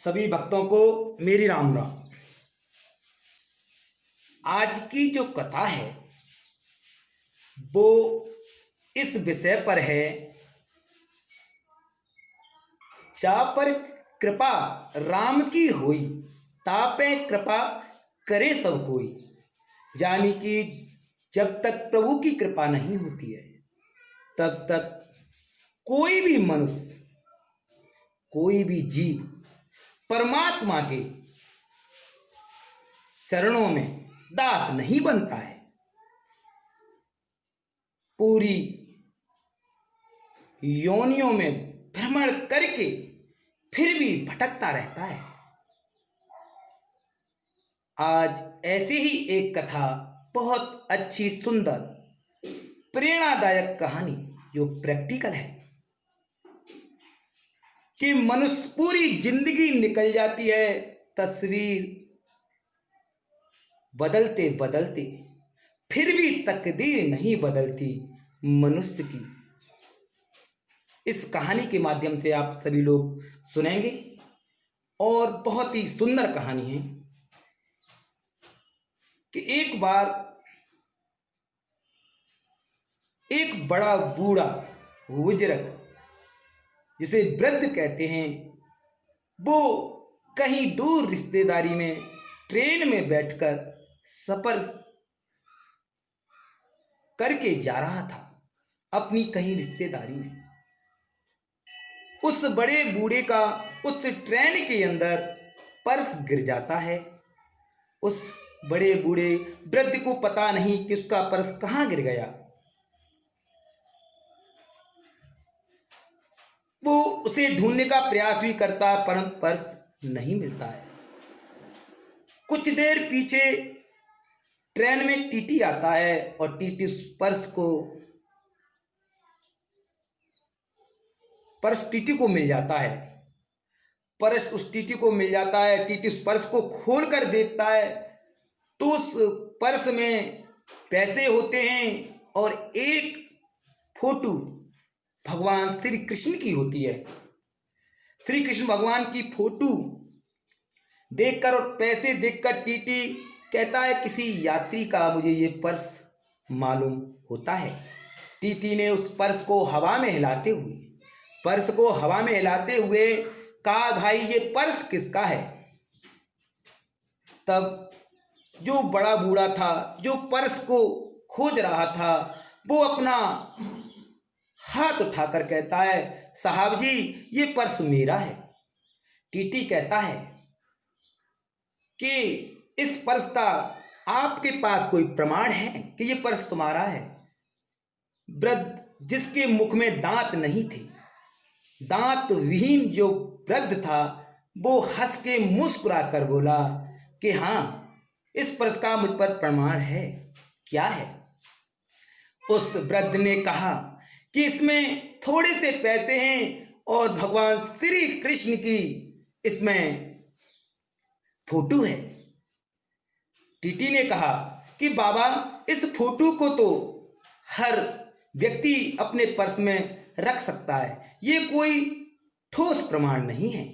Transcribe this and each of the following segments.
सभी भक्तों को मेरी राम राम। आज की जो कथा है वो इस विषय पर है, जा पर कृपा राम की होई, तापे कृपा करे सब कोई। यानी कि जब तक प्रभु की कृपा नहीं होती है तब तक कोई भी मनुष्य, कोई भी जीव परमात्मा के चरणों में दास नहीं बनता है। पूरी योनियों में भ्रमण करके फिर भी भटकता रहता है। आज ऐसी ही एक कथा, बहुत अच्छी सुंदर प्रेरणादायक कहानी जो प्रैक्टिकल है कि मनुष्य पूरी जिंदगी निकल जाती है, तस्वीर बदलते बदलते फिर भी तकदीर नहीं बदलती मनुष्य की। इस कहानी के माध्यम से आप सभी लोग सुनेंगे और बहुत ही सुंदर कहानी है कि एक बार एक बड़ा बूढ़ा बुजुर्ग, जिसे वृद्ध कहते हैं, वो कहीं दूर रिश्तेदारी में ट्रेन में बैठकर सफर करके जा रहा था अपनी कहीं रिश्तेदारी में। उस बड़े बूढ़े का उस ट्रेन के अंदर पर्स गिर जाता है। उस बड़े बूढ़े वृद्ध को पता नहीं कि उसका पर्स कहाँ गिर गया। वो उसे ढूंढने का प्रयास भी करता है परंतु पर्स नहीं मिलता है। कुछ देर पीछे ट्रेन में टीटी आता है और टीटी उस पर्स टीटी को मिल जाता है। पर्स उस टीटी को मिल जाता है। टीटी उस पर्स को खोल कर देखता है तो उस पर्स में पैसे होते हैं और एक फोटो भगवान श्री कृष्ण की होती है। श्री कृष्ण भगवान की फोटो देखकर और पैसे देखकर टीटी कहता है, किसी यात्री का मुझे ये पर्स मालूम होता है। टीटी ने उस पर्स को हवा में हिलाते हुए कहा, भाई ये पर्स किसका है। तब जो बड़ा बूढ़ा था, जो पर्स को खोज रहा था, वो अपना हाथ उठाकर कहता है, साहब जी ये पर्स मेरा है। टीटी कहता है कि इस पर्स का आपके पास कोई प्रमाण है कि ये पर्स तुम्हारा है। वृद्ध, जिसके मुख में दांत नहीं थे, दांत विहीन जो वृद्ध था, वो हंस के मुस्कुरा कर बोला कि हाँ, इस पर्स का मुझ पर प्रमाण है। क्या है? उस वृद्ध ने कहा कि इसमें थोड़े से पैसे हैं और भगवान श्री कृष्ण की इसमें फोटो है। टीटी ने कहा कि बाबा, इस फोटो को तो हर व्यक्ति अपने पर्स में रख सकता है, ये कोई ठोस प्रमाण नहीं है।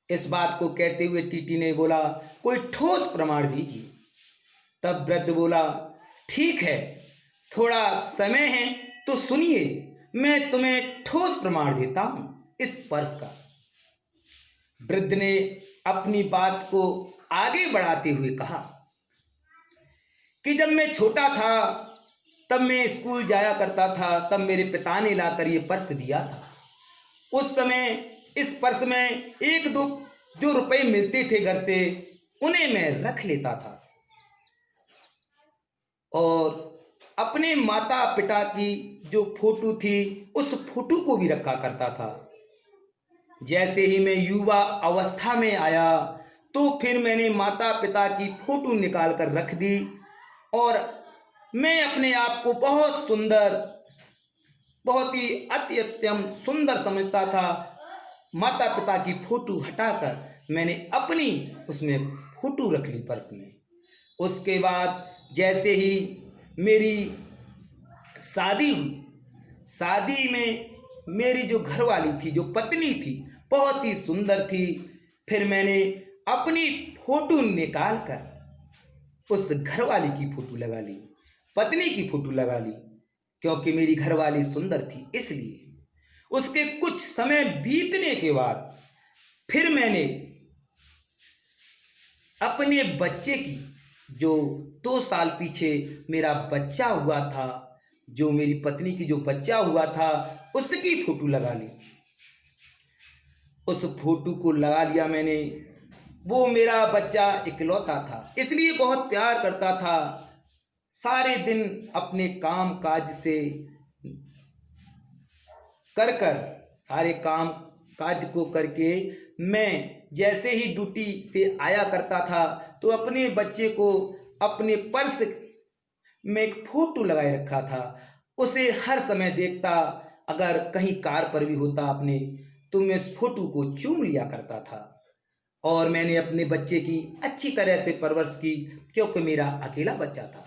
इस बात को कहते हुए टीटी ने बोला, कोई ठोस प्रमाण दीजिए। तब वृद्ध बोला, ठीक है, थोड़ा समय है तो सुनिए, मैं तुम्हें ठोस प्रमाण देता हूं इस पर्स का। वृद्ध ने अपनी बात को आगे बढ़ाते हुए कहा कि जब मैं छोटा था तब मैं स्कूल जाया करता था, तब मेरे पिता ने लाकर ये पर्स दिया था। उस समय इस पर्स में एक दो जो रुपए मिलते थे घर से, उन्हें मैं रख लेता था और अपने माता पिता की जो फोटो थी उस फोटो को भी रखा करता था। जैसे ही मैं युवा अवस्था में आया तो फिर मैंने माता पिता की फोटो निकाल कर रख दी और मैं अपने आप को बहुत सुंदर, बहुत ही अत्यंत सुंदर समझता था। माता पिता की फोटो हटाकर मैंने अपनी उसमें फोटो रख ली पर्स में। उसके बाद जैसे ही मेरी शादी हुई, शादी में मेरी जो घरवाली थी, जो पत्नी थी, बहुत ही सुंदर थी। फिर मैंने अपनी फोटो निकाल कर उस घरवाली की फोटो लगा ली, पत्नी की फोटो लगा ली, क्योंकि मेरी घरवाली सुंदर थी इसलिए। उसके कुछ समय बीतने के बाद फिर मैंने अपने बच्चे की, जो 2 साल पीछे मेरा बच्चा हुआ था, जो मेरी पत्नी की जो बच्चा हुआ था, उसकी फोटो लगा ली। उस फोटो को लगा लिया मैंने। वो मेरा बच्चा इकलौता था, इसलिए बहुत प्यार करता था। सारे दिन अपने काम काज से कर कर सारे काम काज को करके मैं जैसे ही ड्यूटी से आया करता था तो अपने बच्चे को अपने पर्स में एक फोटो लगाए रखा था। उसे हर समय देखता, अगर कहीं कार पर भी होता अपने, तो मैं उस फोटो को चूम लिया करता था। और मैंने अपने बच्चे की अच्छी तरह से परवरिश की, क्योंकि मेरा अकेला बच्चा था।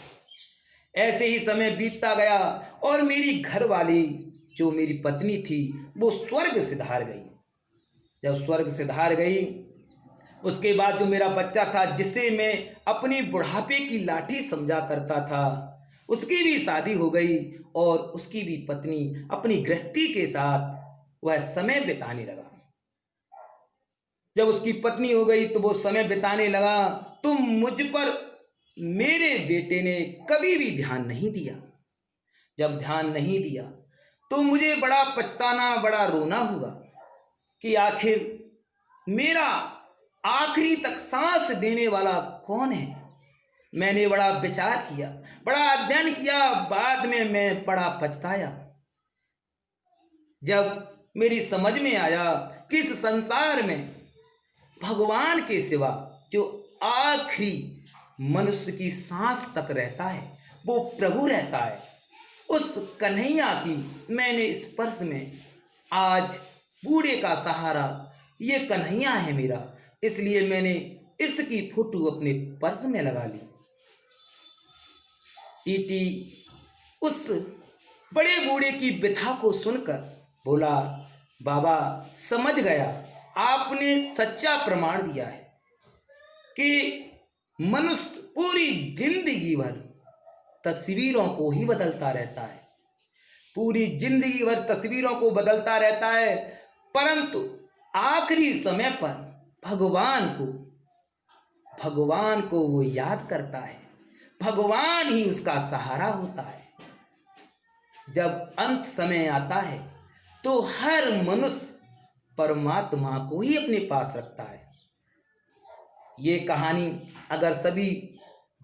ऐसे ही समय बीतता गया और मेरी घरवाली, जो मेरी पत्नी थी, वो स्वर्ग सिधार गई। जब स्वर्ग सिधार गई, उसके बाद जो मेरा बच्चा था, जिसे मैं अपनी बुढ़ापे की लाठी समझा करता था, उसकी भी शादी हो गई और उसकी भी पत्नी अपनी गृहस्थी के साथ वह समय बिताने लगा। जब उसकी पत्नी हो गई तो वो समय बिताने लगा, तो मुझ पर मेरे बेटे ने कभी भी ध्यान नहीं दिया। जब ध्यान नहीं दिया तो मुझे बड़ा पछताना, बड़ा रोना हुआ कि आखिर मेरा आखिरी तक सांस देने वाला कौन है। मैंने बड़ा विचार किया, बड़ा अध्ययन किया, बाद में मैं बड़ा पछताया। जब मेरी समझ में आया कि इस संसार में भगवान के सिवा जो आखिरी मनुष्य की सांस तक रहता है वो प्रभु रहता है, उस कन्हैया की मैंने स्पर्श में आज बूढ़े का सहारा, ये कन्हैया है मेरा, इसलिए मैंने इसकी फोटो अपने पर्स में लगा ली। टीटी उस बड़े बूढ़े की व्यथा को सुनकर बोला, बाबा समझ गया, आपने सच्चा प्रमाण दिया है कि मनुष्य पूरी जिंदगी भर तस्वीरों को ही बदलता रहता है, पूरी जिंदगी भर तस्वीरों को बदलता रहता है, परंतु आखिरी समय पर भगवान को वो याद करता है, भगवान ही उसका सहारा होता है। जब अंत समय आता है तो हर मनुष्य परमात्मा को ही अपने पास रखता है। ये कहानी अगर सभी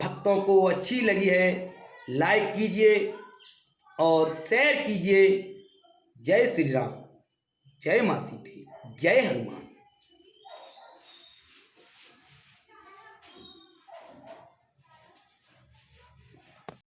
भक्तों को अच्छी लगी है, लाइक कीजिए और शेयर कीजिए। जय श्री राम, जय मां सीते, जय हनुमान।